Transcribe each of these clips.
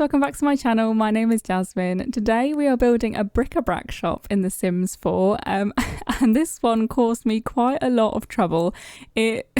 welcome back to my channel. My name is Jasmine. Today we are building a bric-a-brac shop in The Sims 4 and this one caused me quite a lot of trouble. It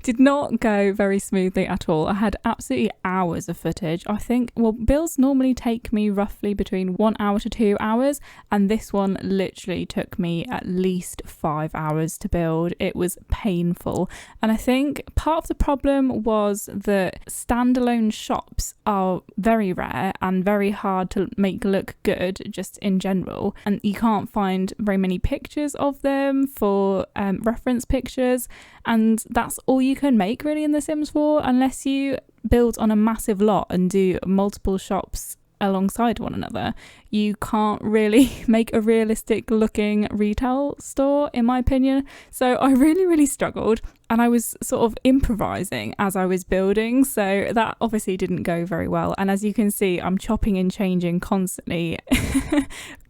did not go very smoothly at all. I had absolutely hours of footage. I think, well, builds normally take me roughly between 1 hour to 2 hours, and this one literally took me at least 5 hours to build. It was painful, and I think part of the problem was that standalone shops are very rare and very hard to make look good just in general, and you can't find very many pictures of them for reference pictures, and that's all you can make really in The Sims 4 unless you build on a massive lot and do multiple shops alongside one another. You can't really make a realistic looking retail store, in my opinion. So I really struggled, and I was sort of improvising as I was building, so that obviously didn't go very well. And as you can see, I'm chopping and changing constantly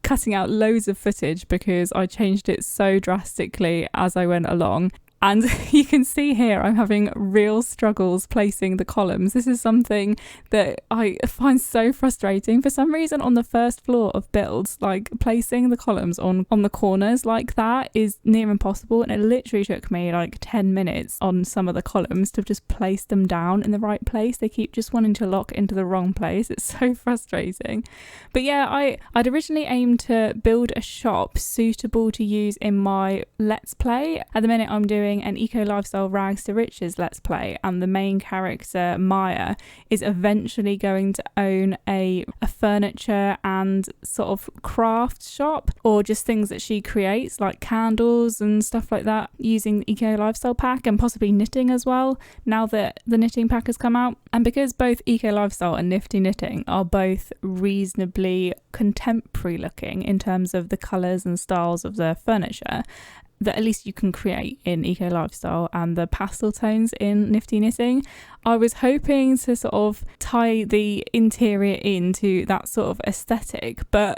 cutting out loads of footage because I changed it so drastically as I went along. And you can see here I'm having real struggles placing the columns. This is something that I find so frustrating. For some reason on the first floor of builds, like placing the columns on the corners like that is near impossible, and it literally took me like 10 minutes on some of the columns to just place them down in the right place. They keep just wanting to lock into the wrong place. It's so frustrating. But yeah, I'd originally aimed to build a shop suitable to use in my Let's Play. At the minute I'm doing an eco lifestyle rags to riches let's play, and the main character Maya is eventually going to own a furniture and sort of craft shop, or just things that she creates like candles and stuff like that using the eco lifestyle pack, and possibly knitting as well now that the knitting pack has come out. And because both eco lifestyle and Nifty Knitting are both reasonably contemporary looking in terms of the colours and styles of their furniture that at least you can create in eco lifestyle and the pastel tones in Nifty Knitting, I was hoping to sort of tie the interior into that sort of aesthetic, but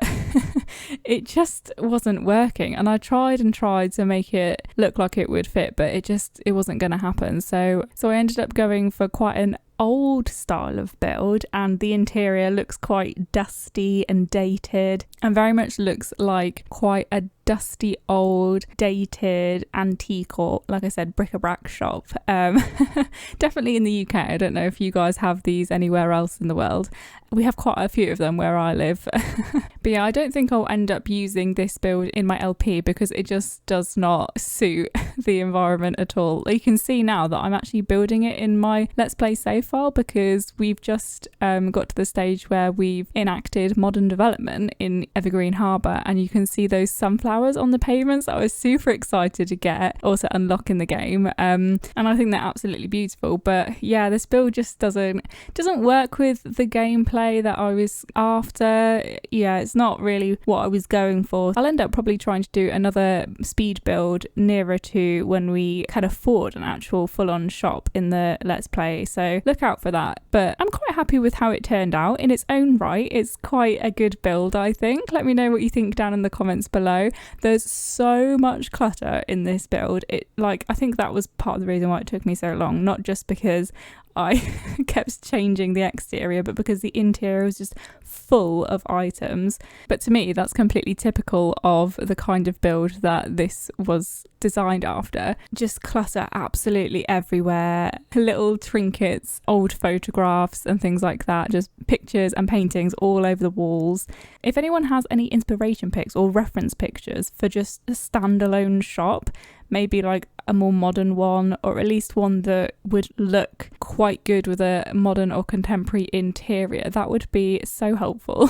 it just wasn't working. And I tried and tried to make it look like it would fit, but it wasn't going to happen. So I ended up going for quite an old style of build, and the interior looks quite dusty and dated and very much looks like quite a dusty old dated antique, or like I said, bric-a-brac shop. Definitely in the UK. I don't know if you guys have these anywhere else in the world. We have quite a few of them where I live. But yeah, I don't think I'll end up using this build in my LP because it just does not suit the environment at all. You can see now that I'm actually building it in my Let's Play save file because we've just got to the stage where we've enacted modern development in Evergreen Harbour, and you can see those sunflowers on the pavements that I was super excited to get or to unlock in the game, and I think they're absolutely beautiful. But yeah, this build just doesn't work with the gameplay that I was after. Yeah, it's not really what I was going for. I'll end up probably trying to do another speed build nearer to when we can afford an actual full-on shop in the Let's Play, so look out for that. But I'm quite happy with how it turned out in its own right. It's quite a good build, I think. Let me know what you think down in the comments below. There's so much clutter in this build. I think that was part of the reason why it took me so long, not just because I kept changing the exterior, but because the interior was just full of items. But to me, that's completely typical of the kind of build that this was designed after. Just clutter absolutely everywhere, little trinkets, old photographs and things like that, just pictures and paintings all over the walls. If anyone has any inspiration pics or reference pictures for just a standalone shop, maybe like a more modern one, or at least one that would look quite good with a modern or contemporary interior, that would be so helpful.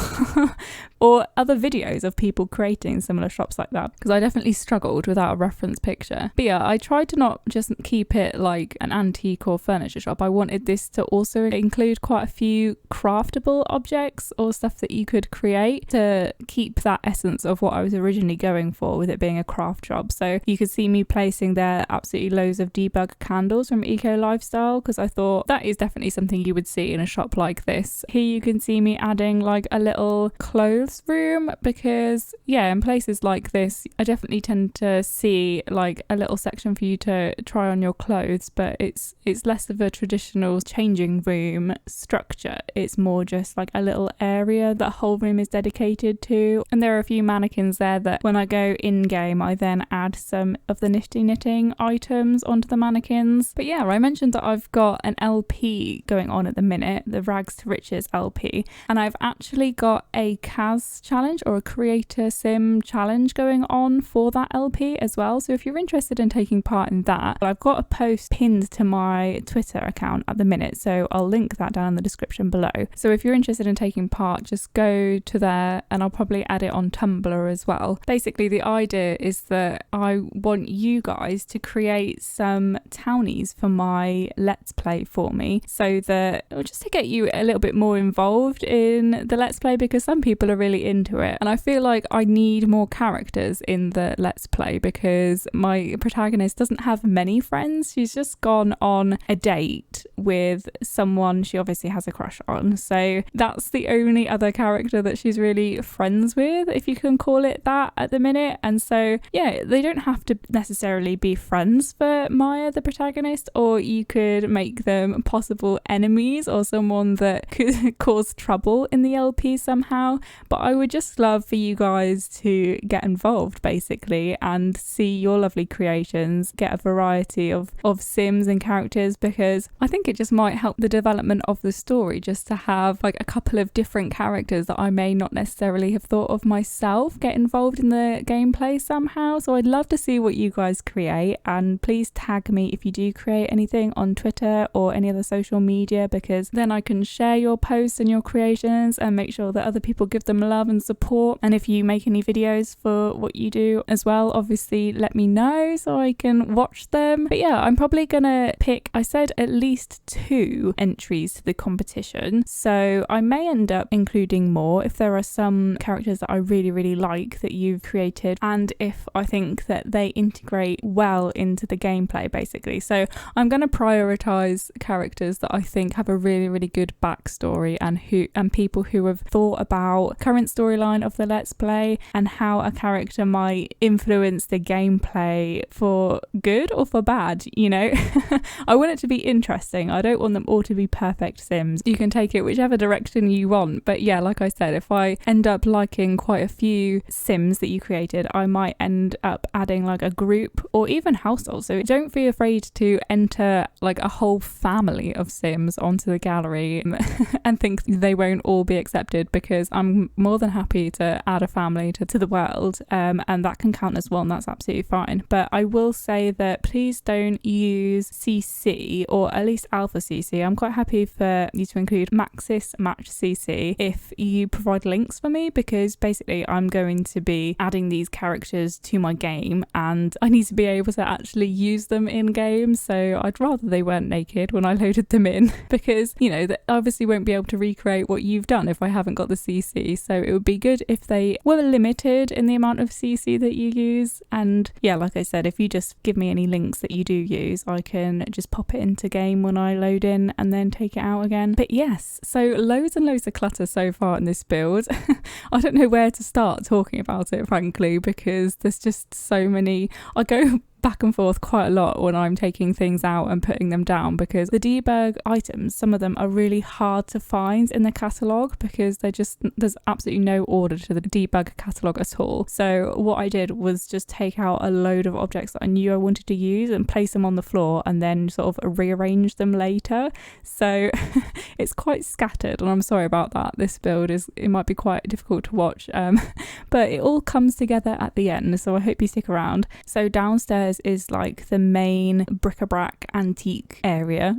Or other videos of people creating similar shops like that, because I definitely struggled without a reference picture. But yeah, I tried to not just keep it like an antique or furniture shop. I wanted this to also include quite a few craftable objects or stuff that you could create to keep that essence of what I was originally going for with it being a craft shop. So you could see me placing there absolutely loads of debug candles from Eco Lifestyle, because I thought that is definitely something you would see in a shop like this. Here you can see me adding like a little clothes room, because yeah, in places like this I definitely tend to see like a little section for you to try on your clothes, but it's less of a traditional changing room structure. It's more just like a little area that whole room is dedicated to, and there are a few mannequins there that when I go in game I then add some of the Nifty Knitting items onto the mannequins. But yeah, I mentioned that I've got an LP going on at the minute, the Rags to Riches LP, and I've actually got a CAS challenge or a creator sim challenge going on for that LP as well. So if you're interested in taking part in that, I've got a post pinned to my Twitter account at the minute, so I'll link that down in the description below. So if you're interested in taking part, just go to there, and I'll probably add it on Tumblr as well. Basically the idea is that I want you guys to create some townies for my Let's Play for me, so that just to get you a little bit more involved in the Let's Play, because some people are really into it, and I feel like I need more characters in the Let's Play because my protagonist doesn't have many friends. She's just gone on a date with someone she obviously has a crush on, so that's the only other character that she's really friends with, if you can call it that, at the minute. And so yeah, they don't have to necessarily be friends for Maya the protagonist, or you could make them possible enemies or someone that could cause trouble in the LP somehow. But I would just love for you guys to get involved basically and see your lovely creations, get a variety of sims and characters, because I think it just might help the development of the story just to have like a couple of different characters that I may not necessarily have thought of myself get involved in the gameplay somehow. So I'd love to see what you guys create, and please tag me if you do create anything on Twitter or any other social media, because then I can share your posts and your creations and make sure that other people give them love and support. And if you make any videos for what you do as well, obviously let me know so I can watch them. But yeah, I'm probably gonna pick, I said at least 2 entries to the competition, so I may end up including more if there are some characters that I really like that you've created, and if I think that they integrate well into the gameplay basically. So I'm going to prioritize characters that I think have a really good backstory, and people who have thought about current storyline of the Let's Play and how a character might influence the gameplay for good or for bad, you know. I want it to be interesting. I don't want them all to be perfect sims. You can take it whichever direction you want, but yeah, like I said, if I end up liking quite a few sims that you created, I might end up adding like a group or even household. So don't be afraid to enter like a whole family of sims onto the gallery and think they won't all be accepted, because I'm more than happy to add a family to the world, and that can count as well, and that's absolutely fine. But I will say that please don't use CC, or at least Alpha CC. I'm quite happy for you to include Maxis Match CC if you provide links for me, because basically I'm going to be adding these characters to my game and I need to be able to actually use them in game. So I'd rather they weren't naked when I loaded them in, because you know that obviously won't be able to recreate what you've done if I haven't got the CC. So it would be good if they were limited in the amount of CC that you use. And yeah, like I said, if you just give me any links that you do use, I can just pop it into game when I load in and then take it out again. But yes, so loads and loads of clutter so far in this build. I don't know where to start talking about it, frankly, because there's just so many. I go back and forth quite a lot when I'm taking things out and putting them down, because the debug items, some of them are really hard to find in the catalogue, because there's absolutely no order to the debug catalogue at all. So what I did was just take out a load of objects that I knew I wanted to use and place them on the floor and then sort of rearrange them later. So it's quite scattered, and I'm sorry about that. This build it might be quite difficult to watch, but it all comes together at the end, so I hope you stick around. So downstairs is like the main bric-a-brac antique area,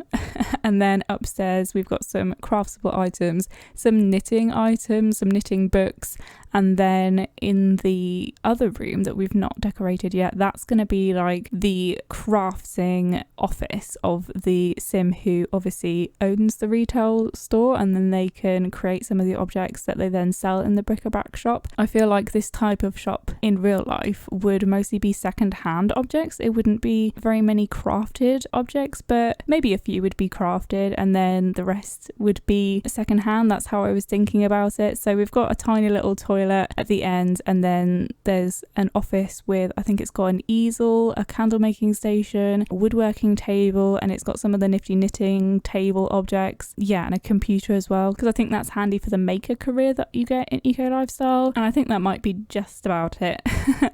and then upstairs we've got some craftable items, some knitting items, some knitting books, And then in the other room that we've not decorated yet, that's going to be like the crafting office of the sim who obviously owns the retail store, and then they can create some of the objects that they then sell in the bric-a-brac shop. I feel like this type of shop in real life would mostly be second-hand objects. It wouldn't be very many crafted objects, but maybe a few would be crafted and then the rest would be second-hand. That's how I was thinking about it. So we've got a tiny little toilet at the end, and then there's an office with, I think it's got an easel, a candle making station, a woodworking table, and it's got some of the Nifty Knitting table objects. Yeah, and a computer as well, because I think that's handy for the maker career that you get in Eco Lifestyle. And I think that might be just about it.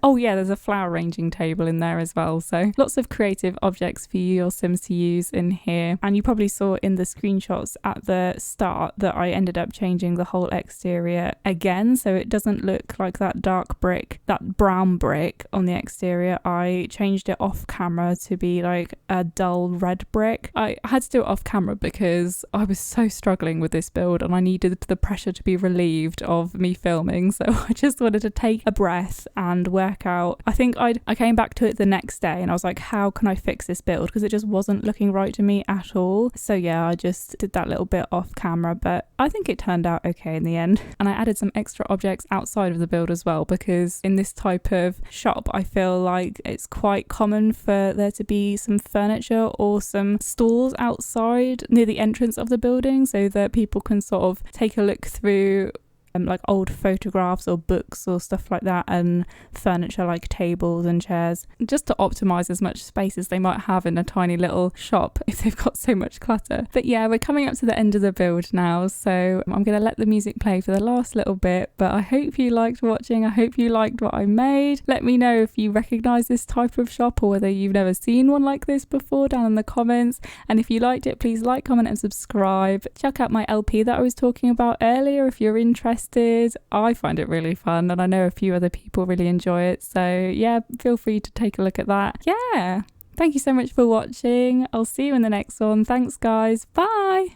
Oh yeah, there's a flower arranging table in there as well. So lots of creative objects for you, your Sims, to use in here. And you probably saw in the screenshots at the start that I ended up changing the whole exterior again, so it doesn't look like that dark brick, that brown brick on the exterior. I changed it off camera to be like a dull red brick. I had to do it off camera because I was so struggling with this build and I needed the pressure to be relieved of me filming, so I just wanted to take a breath and work out. I think I came back to it the next day and I was like, how can I fix this build, because it just wasn't looking right to me at all. So yeah, I just did that little bit off camera, but I think it turned out okay in the end. And I added some extra objects outside of the build as well, because in this type of shop I feel like it's quite common for there to be some furniture or some stalls outside near the entrance of the building, so that people can sort of take a look through like old photographs or books or stuff like that, and furniture like tables and chairs, just to optimize as much space as they might have in a tiny little shop if they've got so much clutter. But yeah, we're coming up to the end of the build now, so I'm going to let the music play for the last little bit. But I hope you liked watching. I hope you liked what I made. Let me know if you recognize this type of shop or whether you've never seen one like this before down in the comments. And if you liked it, please like, comment and subscribe. Check out my LP that I was talking about earlier if you're interested. I find it really fun and I know a few other people really enjoy it, so yeah, feel free to take a look at that. Yeah, thank you so much for watching. I'll see you in the next one. Thanks guys, bye.